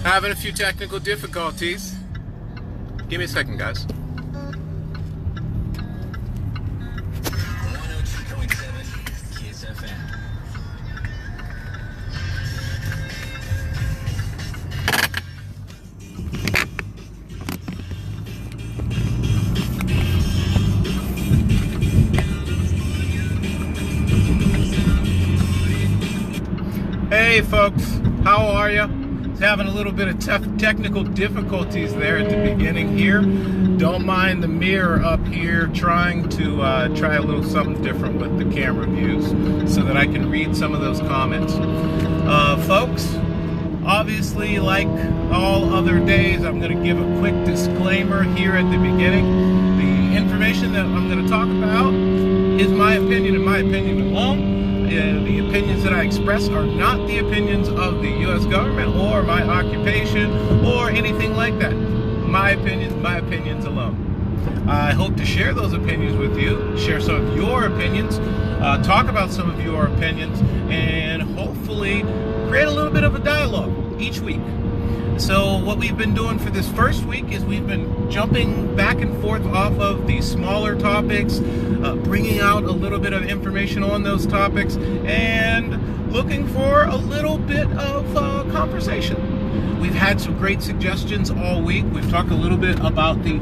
Having a few technical difficulties. Give me a second, guys. 102.7 Kiss FM. Hey folks, how are you? Having a little bit of technical difficulties there at the beginning here. Don't mind the mirror up here, trying to try a little something different with the camera views so that I can read some of those comments. Folks, obviously, like all other days, I'm going to give a quick disclaimer here at the beginning. The information that I'm going to talk about is my opinion and my opinion alone. The opinions that I express are not the opinions of the U.S. government or my occupation or anything like that. My opinions alone. I hope to share those opinions with you, share some of your opinions, talk about some of your opinions, and hopefully create a little bit of a dialogue each week. So what we've been doing for this first week is we've been jumping back and forth off of these smaller topics, bringing out a little bit of information on those topics, and looking for a little bit of conversation. We've had some great suggestions all week. We've talked a little bit about the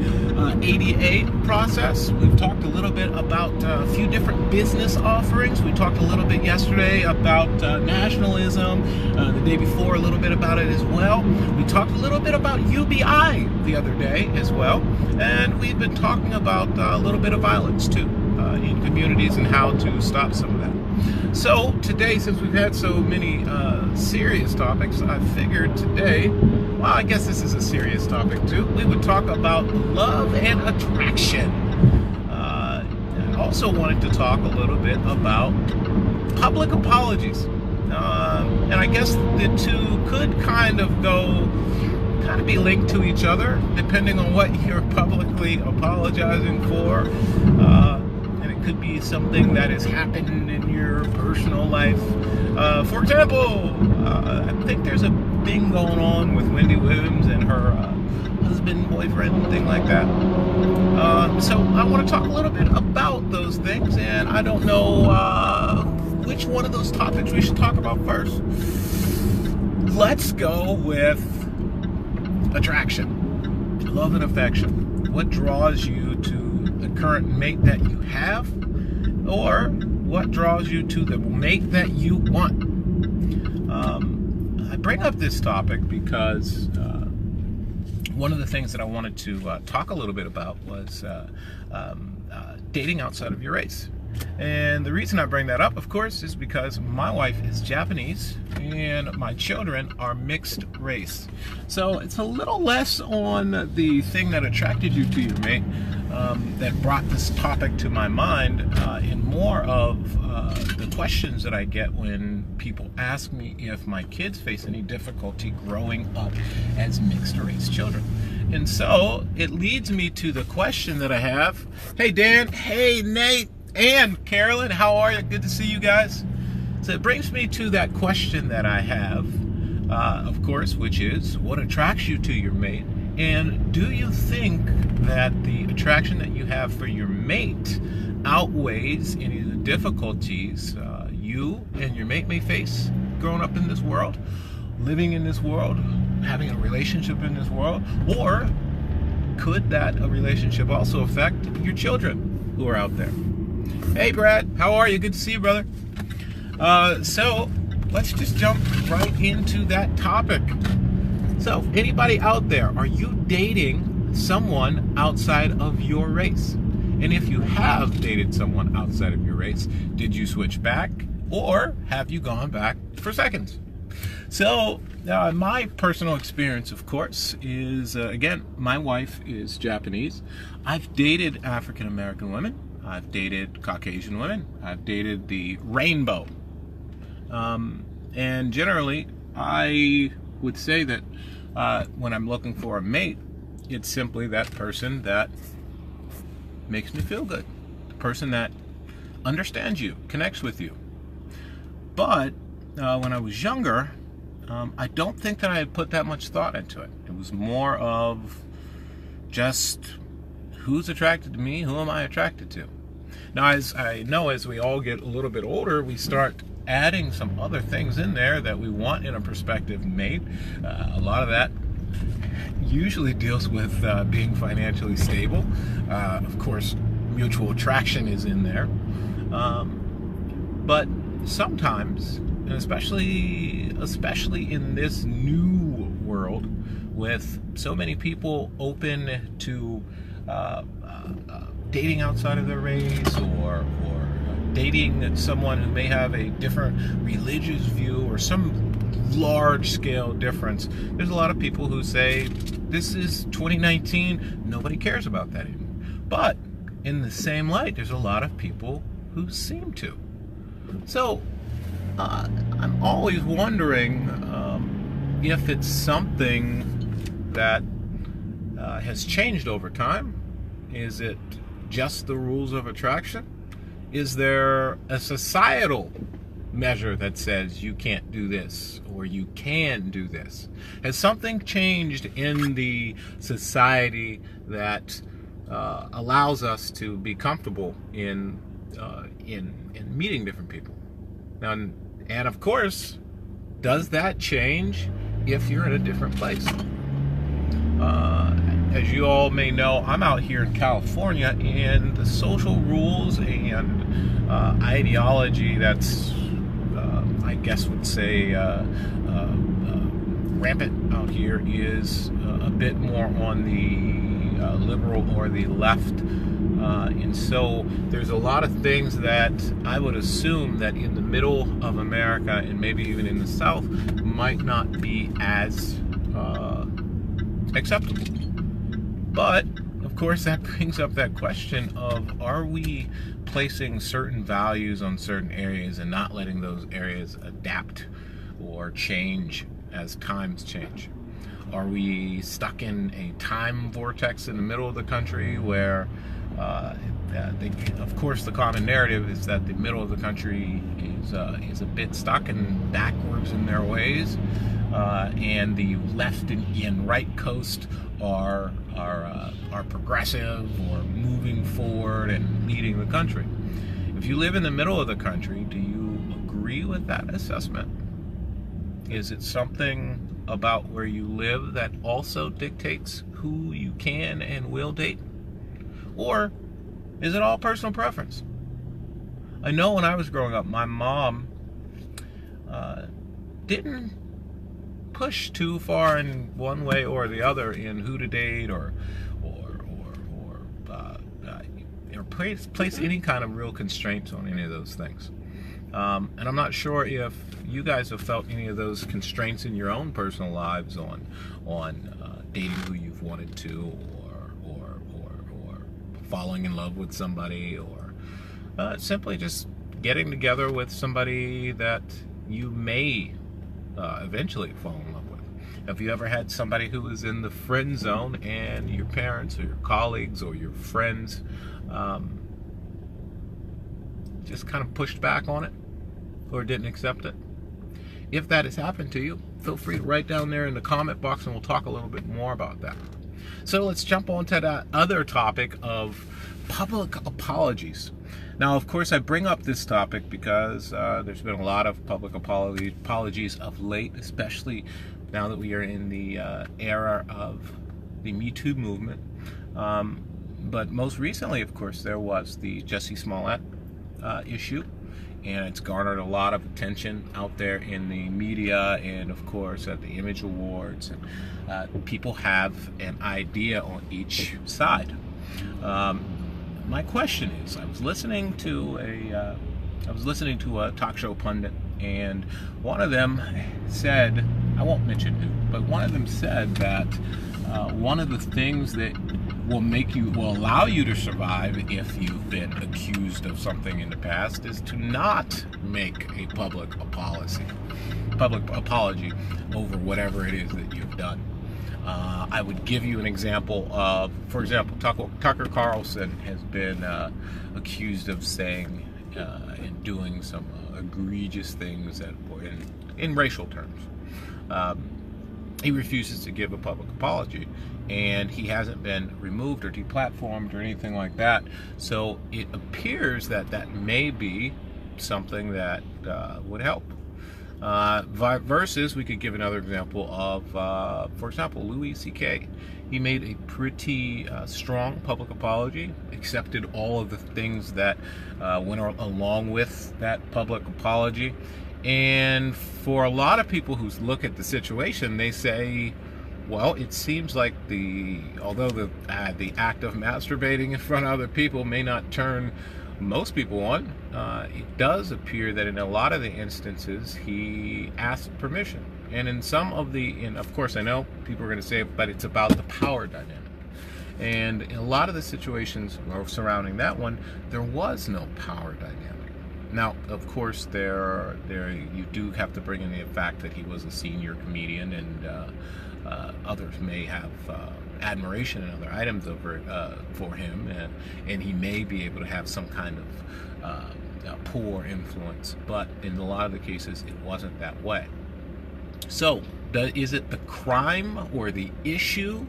ADA process. We've talked a little bit about a few different business offerings. We talked a little bit yesterday about nationalism, the day before a little bit about it as well. We talked a little bit about UBI the other day as well. And we've been talking about a little bit of violence too in communities and how to stop some of that. So today, since we've had so many serious topics, I figured today, well, I guess this is a serious topic too, we would talk about love and attraction. I also wanted to talk a little bit about public apologies. And I guess the two could kind of be linked to each other, depending on what you're publicly apologizing for. Could be something that has happened in your personal life. For example, I think there's a thing going on with Wendy Williams and her husband, boyfriend, thing like that. So I want to talk a little bit about those things, and I don't know which one of those topics we should talk about first. Let's go with attraction, love and affection. What draws you to the current mate that you have, or what draws you to the mate that you want? I bring up this topic because one of the things that I wanted to talk a little bit about was dating outside of your race. And the reason I bring that up, of course, is because my wife is Japanese and my children are mixed race. So it's a little less on the thing that attracted you to your mate that brought this topic to my mind, and more of the questions that I get when people ask me if my kids face any difficulty growing up as mixed race children. And so it leads me to the question that I have. Hey Dan, hey Nate, and Carolyn, how are you? Good to see you guys. So it brings me to that question that I have, of course, which is, what attracts you to your mate? And do you think that the attraction that you have for your mate outweighs any of the difficulties you and your mate may face growing up in this world, living in this world, having a relationship in this world? Or could that relationship also affect your children who are out there? Hey Brad, how are you? Good to see you, brother. So let's just jump right into that topic. So anybody out there, are you dating someone outside of your race? And if you have dated someone outside of your race, did you switch back, or have you gone back for seconds? So my personal experience, of course, is, again, my wife is Japanese. I've dated African American women. I've dated Caucasian women. I've dated the rainbow. And generally, I would say that when I'm looking for a mate, it's simply that person that makes me feel good. The person that understands you, connects with you. But when I was younger, I don't think that I had put that much thought into it. It was more of just who's attracted to me, who am I attracted to? Now, as I know, as we all get a little bit older, we start adding some other things in there that we want in a prospective mate. A lot of that usually deals with being financially stable. Of course, mutual attraction is in there. But sometimes, and especially in this new world, with so many people open to dating outside of their race, or dating someone who may have a different religious view or some large-scale difference, there's a lot of people who say, this is 2019, nobody cares about that anymore. But in the same light, there's a lot of people who seem to. So I'm always wondering if it's something that has changed over time. Is it just the rules of attraction? Is there a societal measure that says you can't do this or you can do this? Has something changed in the society that allows us to be comfortable in meeting different people? Now, and of course, does that change if you're in a different place? As you all may know, I'm out here in California, and the social rules and ideology that's, I guess would say, rampant out here is a bit more on the liberal or the left. And so there's a lot of things that I would assume that in the middle of America, and maybe even in the South, might not be as acceptable. But, of course, that brings up that question of, are we placing certain values on certain areas and not letting those areas adapt or change as times change? Are we stuck in a time vortex in the middle of the country where, of course, the common narrative is that the middle of the country is a bit stuck and backwards in their ways, and the left and right coast are progressive or moving forward and leading the country? If you live in the middle of the country, do you agree with that assessment? Is it something about where you live that also dictates who you can and will date? Or is it all personal preference? I know when I was growing up, my mom didn't push too far in one way or the other in who to date or place any kind of real constraints on any of those things. And I'm not sure if you guys have felt any of those constraints in your own personal lives on dating who you've wanted to, or falling in love with somebody, or simply just getting together with somebody that you may eventually fall in love with. Have you ever had somebody who was in the friend zone and your parents or your colleagues or your friends just kind of pushed back on it or didn't accept it? If that has happened to you, feel free to write down there in the comment box and we'll talk a little bit more about that. So let's jump on to that other topic of public apologies. Now, of course, I bring up this topic because there's been a lot of public apologies of late, especially now that we are in the era of the Me Too movement. But most recently, of course, there was the Jussie Smollett issue, and it's garnered a lot of attention out there in the media and, of course, at the Image Awards. And people have an idea on each side. My question is, I was listening to a talk show pundit, and one of them said, I won't mention who, but one of them said that one of the things that will allow you to survive if you've been accused of something in the past is to not make a public apology over whatever it is that you've done. I would give you an example of, for example, Tucker Carlson has been accused of saying and doing some egregious things that were in racial terms. he refuses to give a public apology, and he hasn't been removed or deplatformed or anything like that. So it appears that that may be something that would help. Versus, we could give another example of, for example, Louis C.K. He made a pretty strong public apology, accepted all of the things that went along with that public apology. And for a lot of people who look at the situation, they say, well, it seems like although the act of masturbating in front of other people may not turn most people on, it does appear that in a lot of the instances he asked permission. And in some of and of course I know people are going to say, but it's about the power dynamic. And in a lot of the situations surrounding that one, there was no power dynamic. Now, of course, you do have to bring in the fact that he was a senior comedian, and others may have admiration and other items for him, and he may be able to have some kind of poor influence. But in a lot of the cases, it wasn't that way. So, is it the crime or the issue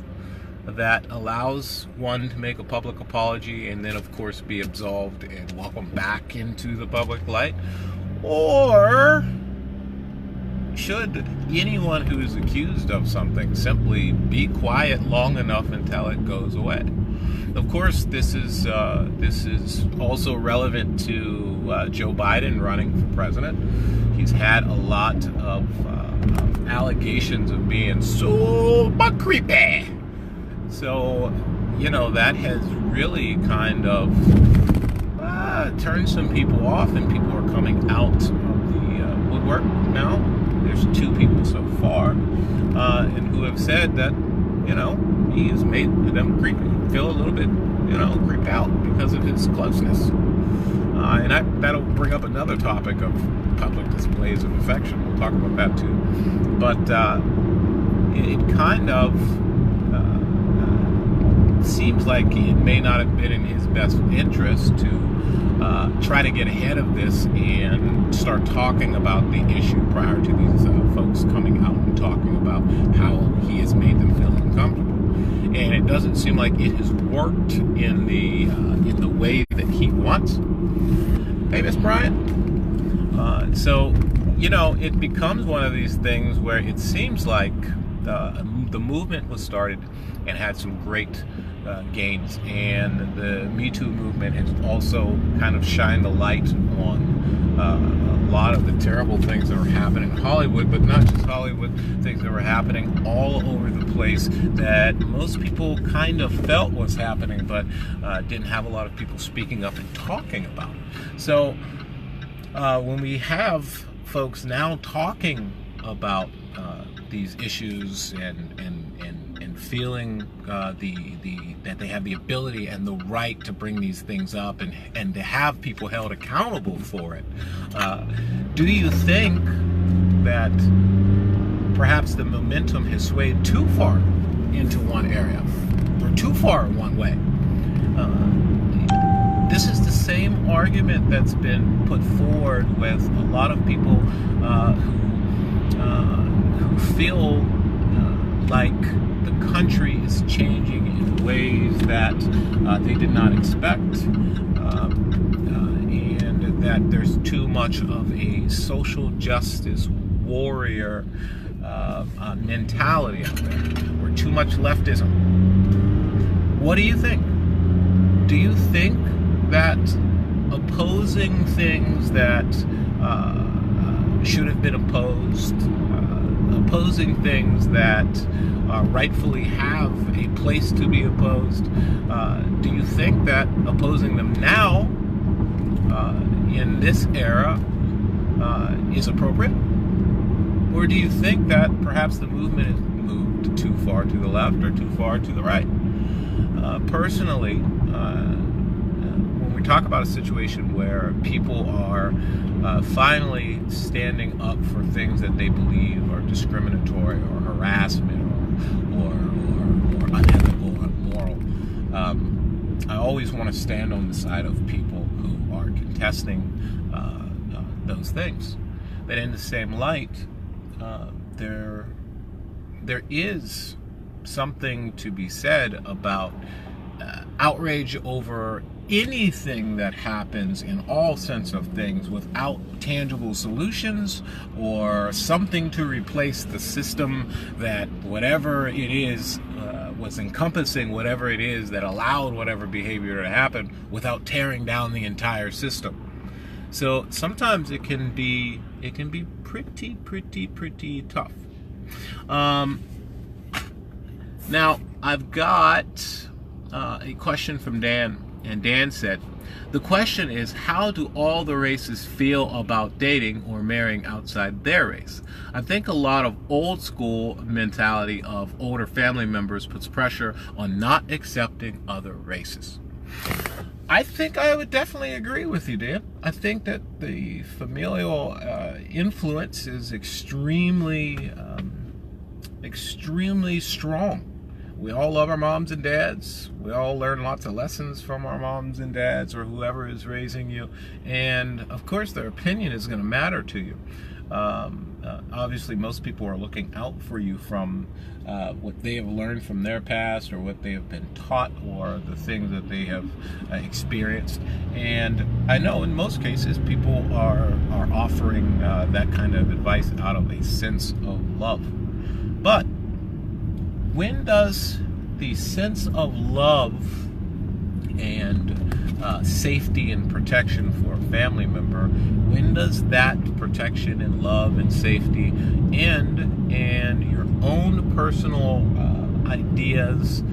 that allows one to make a public apology and then, of course, be absolved and welcome back into the public light? Or should anyone who is accused of something simply be quiet long enough until it goes away? Of course, this is also relevant to Joe Biden running for president. He's had a lot of allegations of being so creepy. So, that has really kind of turned some people off, and people are coming out of the woodwork now. There's 2 people so far, and who have said that, he has made them feel a little bit, creeped out because of his closeness. And that'll bring up another topic of public displays of affection. We'll talk about that too. But it kind of seems like it may not have been in his best interest to try to get ahead of this and start talking about the issue prior to these folks coming out and talking about how he has made them feel uncomfortable. And it doesn't seem like it has worked in the way that he wants. Hey, Miss Bryant. So, it becomes one of these things where it seems like the movement was started and had some great gains, and the Me Too movement has also kind of shined the light on a lot of the terrible things that are happening in Hollywood, but not just Hollywood, things that were happening all over the place that most people kind of felt was happening, but didn't have a lot of people speaking up and talking about it. So when we have folks now talking about these issues and feeling that they have the ability and the right to bring these things up and to have people held accountable for it, do you think that perhaps the momentum has swayed too far into one area or too far one way? This is the same argument that's been put forward with a lot of people who feel like the country is changing in ways that they did not expect, and that there's too much of a social justice warrior mentality out there, or too much leftism. What do you think? Do you think that opposing things that should have been opposed, opposing things that rightfully have a place to be opposed, do you think that opposing them now in this era is appropriate? Or do you think that perhaps the movement has moved too far to the left or too far to the right? Personally, when we talk about a situation where people are finally standing up for things that they believe are discriminatory or harassment or unethical or immoral, I always want to stand on the side of people who are contesting those things. But in the same light, there is something to be said about outrage over anything that happens in all sense of things without tangible solutions or something to replace the system that whatever it is was encompassing whatever it is that allowed whatever behavior to happen without tearing down the entire system. So sometimes it can be pretty tough. Now I've got a question from Dan, and Dan said, the question is, how do all the races feel about dating or marrying outside their race? I think a lot of old school mentality of older family members puts pressure on not accepting other races. I think I would definitely agree with you, Dan. I think that the familial influence is extremely strong. We all love our moms and dads. We all learn lots of lessons from our moms and dads or whoever is raising you. And of course, their opinion is going to matter to you. Obviously, most people are looking out for you from what they have learned from their past or what they have been taught or the things that they have experienced. And I know in most cases, people are offering that kind of advice out of a sense of love. But when does the sense of love and safety and protection for a family member, when does that protection and love and safety end and your own personal ideas,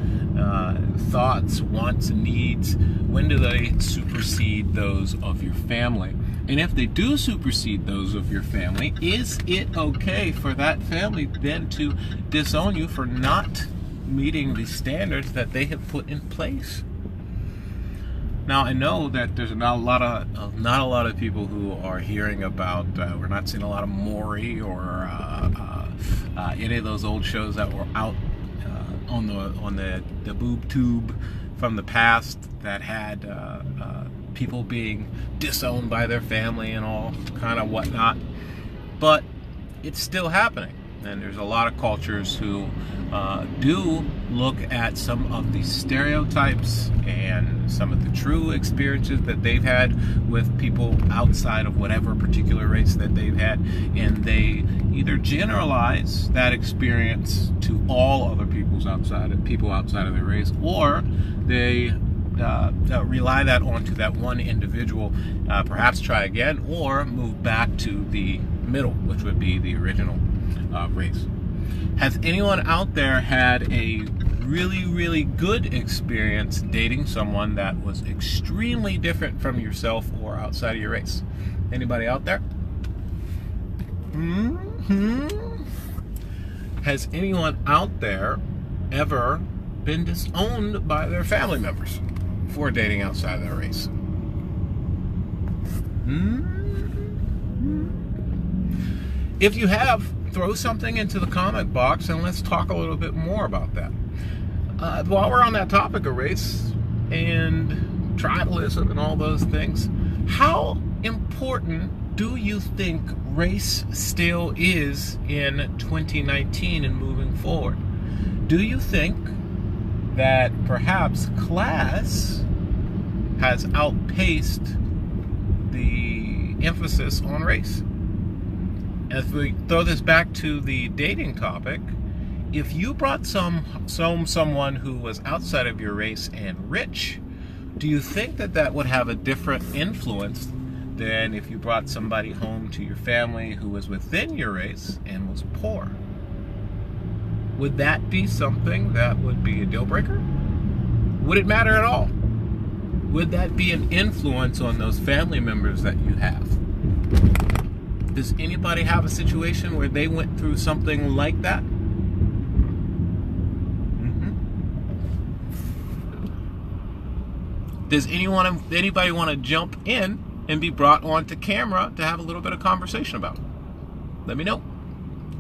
thoughts, wants, and needs, when do they supersede those of your family? And if they do supersede those of your family, is it okay for that family then to disown you for not meeting the standards that they have put in place? Now, I know that there's not a lot of people who are hearing about. We're not seeing a lot of Maury or any of those old shows that were out on the boob tube from the past that had people being disowned by their family and all kind of whatnot. But it's still happening. And there's a lot of cultures who do look at some of the stereotypes and some of the true experiences that they've had with people outside of whatever particular race that they've had, and they either generalize that experience to all other people outside of their race, or they rely that onto that one individual, perhaps try again, or move back to the middle, which would be the original race. Has anyone out there had a really good experience dating someone that was extremely different from yourself or outside of your race? Anybody out there? Has anyone out there ever been disowned by their family members for dating outside of their race? If you have, throw something into the comment box and let's talk a little bit more about that. While we're on that topic of race and tribalism and all those things, how important do you think race still is in 2019 and moving forward? Do you think that perhaps class has outpaced the emphasis on race? As we throw this back to the dating topic, if you brought someone who was outside of your race and rich, do you think that would have a different influence than if you brought somebody home to your family who was within your race and was poor? Would that be something that would be a deal breaker? Would it matter at all? Would that be an influence on those family members that you have? Does anybody have a situation where they went through something like that? Does anybody want to jump in and be brought onto camera to have a little bit of conversation about it? Let me know.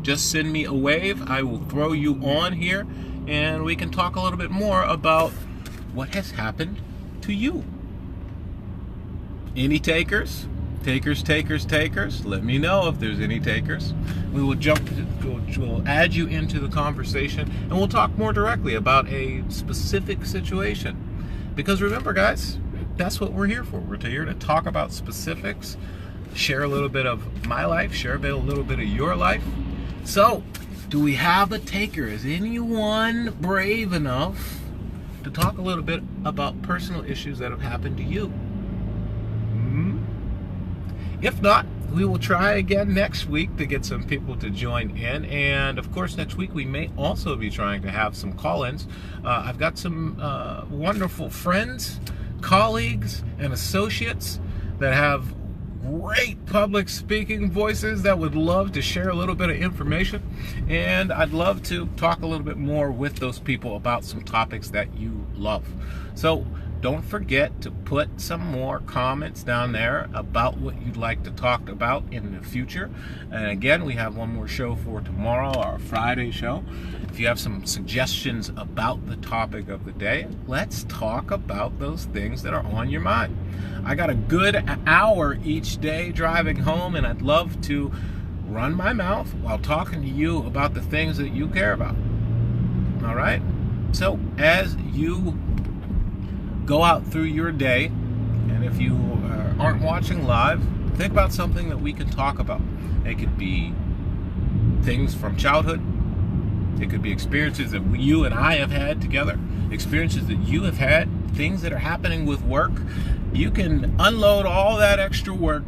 Just send me a wave. I will throw you on here and we can talk a little bit more about what has happened to you. Any takers? Takers. Let me know if there's any takers. we'll add you into the conversation, and we'll talk more directly about a specific situation. Because remember, guys, that's what we're here for. We're here to talk about specifics, share a little bit of my life, share a little bit of your life. So, do we have a taker? Is anyone brave enough to talk a little bit about personal issues that have happened to you? If not, we will try again next week to get some people to join in. And of course, next week we may also be trying to have some call-ins. I've got some wonderful friends, colleagues, and associates that have great public speaking voices that would love to share a little bit of information. And I'd love to talk a little bit more with those people about some topics that you love. So don't forget to put some more comments down there about what you'd like to talk about in the future. And again, we have one more show for tomorrow, our Friday show. If you have some suggestions about the topic of the day, let's talk about those things that are on your mind. I got a good hour each day driving home, and I'd love to run my mouth while talking to you about the things that you care about. All right? So as you go out through your day, and if you aren't watching live, think about something that we can talk about. It could be things from childhood. It could be experiences that you and I have had together, experiences that you have had, things that are happening with work. You can unload all that extra work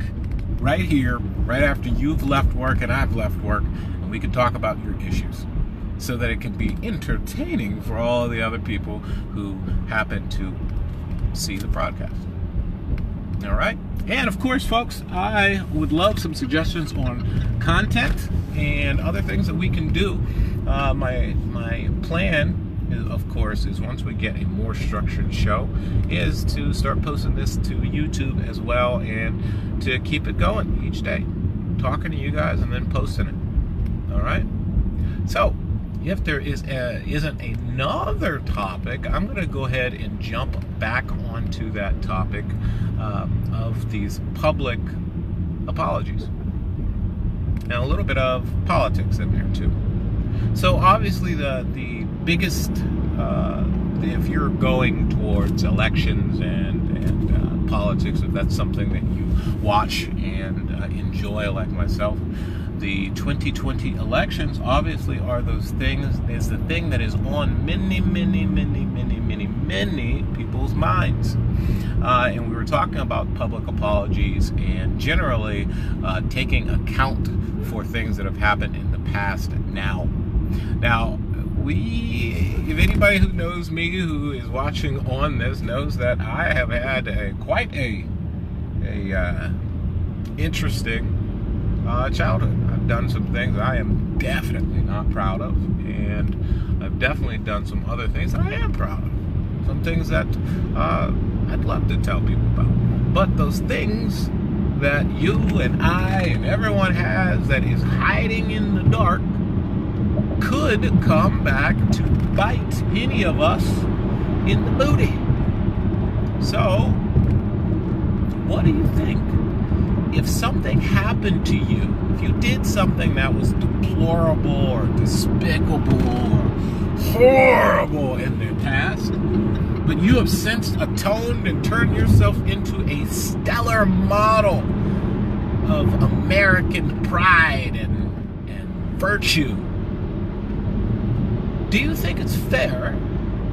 right here, right after you've left work and I've left work, and we can talk about your issues so that it can be entertaining for all the other people who happen to see the broadcast. All right? And of course, folks, I would love some suggestions on content and other things that we can do. My plan is, of course, is once we get a more structured show, is to start posting this to YouTube as well, and to keep it going each day, talking to you guys and then posting it. All right? So if there isn't another topic, I'm going to go ahead and jump back onto that topic of these public apologies. And a little bit of politics in there too. So obviously the biggest, if you're going towards elections and politics, if that's something that you watch and enjoy like myself, the 2020 elections obviously are those things, is the thing that is on many people's minds. And we were talking about public apologies and generally taking account for things that have happened in the past now. Now, if anybody who knows me, who is watching on this, knows that I have had quite a interesting childhood. I've done some things I am definitely not proud of, and I've definitely done some other things that I am proud of. Some things that I'd love to tell people about. But those things that you and I and everyone has that is hiding in the dark could come back to bite any of us in the booty. So, what do you think? If something happened to you, if you did something that was deplorable or despicable or horrible in the past, but you have since atoned and turned yourself into a stellar model of American pride and virtue, do you think it's fair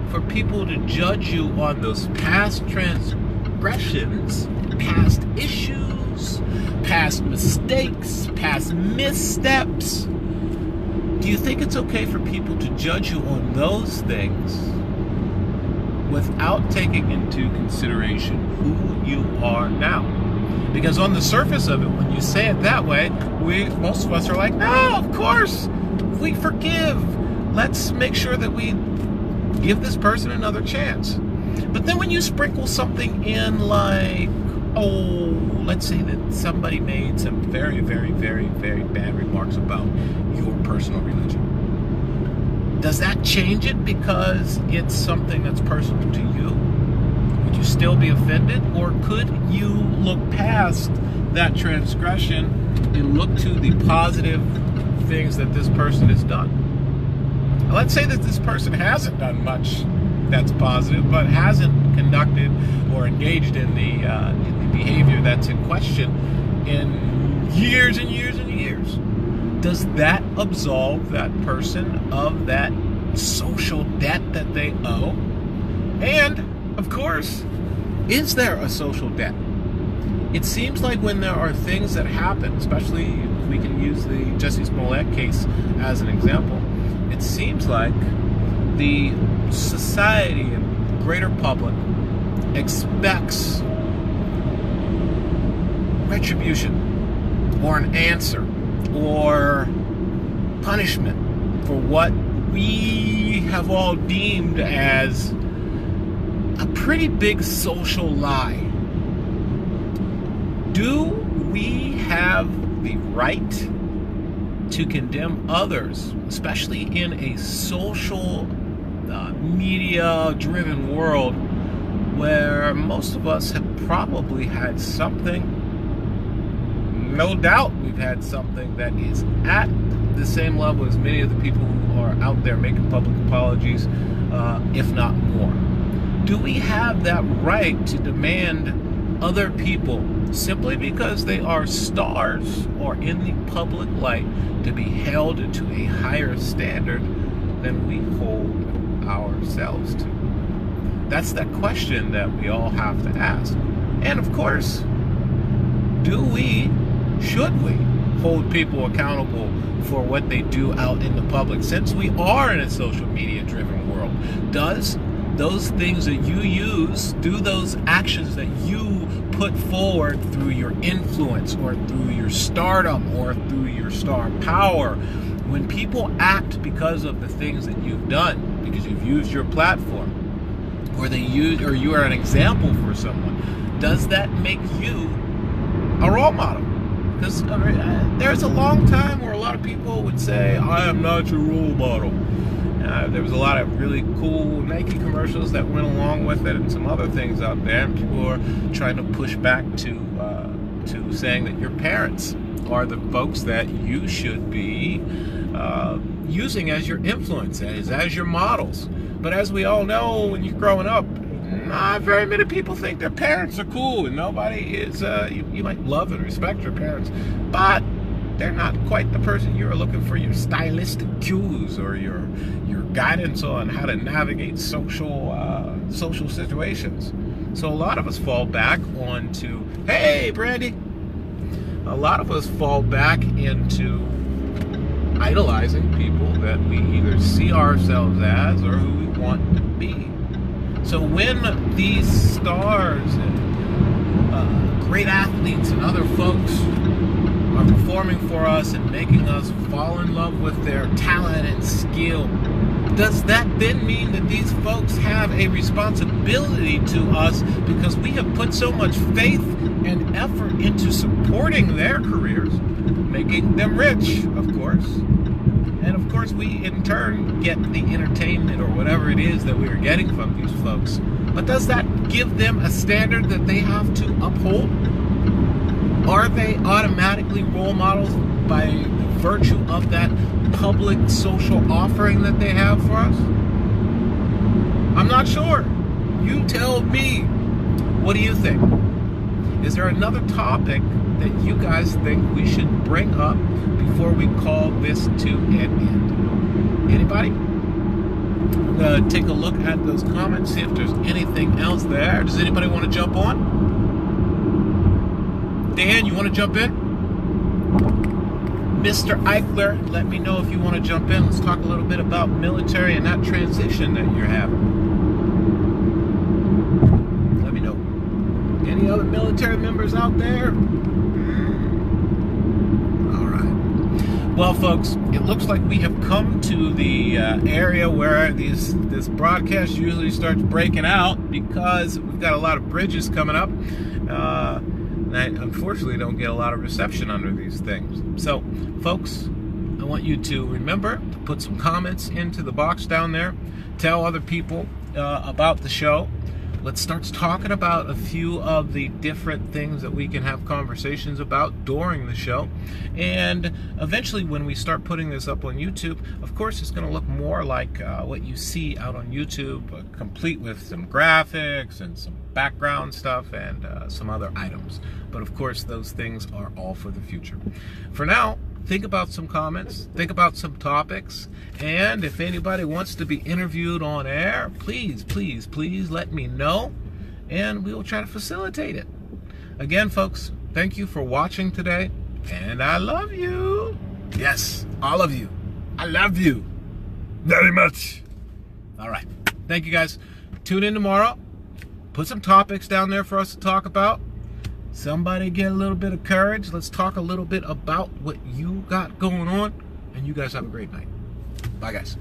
for people to judge you on those past transgressions, past issues, past mistakes, past missteps? Do you think it's okay for people to judge you on those things without taking into consideration who you are now? Because on the surface of it, when you say it that way, most of us are like, no, of course, we forgive. Let's make sure that we give this person another chance. But then when you sprinkle something in like, oh, let's say that somebody made some very, very, very, very bad remarks about your personal religion, does that change it because it's something that's personal to you? Would you still be offended? Or could you look past that transgression and look to the positive things that this person has done. Let's say that this person hasn't done much that's positive, but hasn't conducted or engaged in the behavior that's in question in years and years and years. Does that absolve that person of that social debt that they owe? And, of course, is there a social debt? It seems like when there are things that happen, especially if we can use the Jussie Smollett case as an example, it seems like the society and greater public expects retribution or an answer or punishment for what we have all deemed as a pretty big social lie. Do we have the right to condemn others, especially in a social media-driven world where most of us have probably had something, no doubt we've had something that is at the same level as many of the people who are out there making public apologies, if not more. Do we have that right to demand other people, simply because they are stars or in the public light, to be held to a higher standard than we hold ourselves to? That's that question that we all have to ask. And of course, should we hold people accountable for what they do out in the public? Since we are in a social media driven world, does those things that you use, do those actions that you put forward through your influence or through your stardom or through your star power, when people act because of the things that you've done, because you've used your platform, or you are an example for someone, does that make you a role model? Because there's a long time where a lot of people would say, I am not your role model. There was a lot of really cool Nike commercials that went along with it and some other things out there. And people are trying to push back to saying that your parents are the folks that you should be using as your influence, as your models. But as we all know, when you're growing up, not very many people think their parents are cool, and nobody is, you might love and respect your parents, but they're not quite the person you're looking for your stylistic cues or your guidance on how to navigate social situations. So a lot of us fall back onto, hey, Brandy, a lot of us fall back into idolizing people that we either see ourselves as or who we want to be. So when these stars and great athletes and other folks are performing for us and making us fall in love with their talent and skill, does that then mean that these folks have a responsibility to us because we have put so much faith and effort into supporting their careers, making them rich, of course? And of course, we in turn get the entertainment or whatever it is that we are getting from these folks. But does that give them a standard that they have to uphold? Are they automatically role models by virtue of that public social offering that they have for us? I'm not sure. You tell me. What do you think? Is there another topic that you guys think we should bring up before we call this to an end? Anybody? I'm going to take a look at those comments, see if there's anything else there. Does anybody want to jump on? Dan, you want to jump in? Mr. Eichler, let me know if you want to jump in. Let's talk a little bit about military and that transition that you're having. Let me know. Any other military members out there? All right. Well, folks, it looks like we have come to the area where this broadcast usually starts breaking out because we've got a lot of bridges coming up. And I unfortunately don't get a lot of reception under these things. So, folks, I want you to remember to put some comments into the box down there. Tell other people about the show. let's start talking about a few of the different things that we can have conversations about during the show. And eventually when we start putting this up on YouTube, of course it's going to look more like what you see out on YouTube, complete with some graphics and some background stuff and some other items. But of course those things are all for the future. For now, think about some comments, think about some topics, and if anybody wants to be interviewed on air, please, please, please let me know, and we will try to facilitate it. Again, folks, thank you for watching today, and I love you. Yes, all of you. I love you very much. All right. Thank you, guys. Tune in tomorrow. Put some topics down there for us to talk about. Somebody get a little bit of courage. Let's talk a little bit about what you got going on. And you guys have a great night. Bye, guys.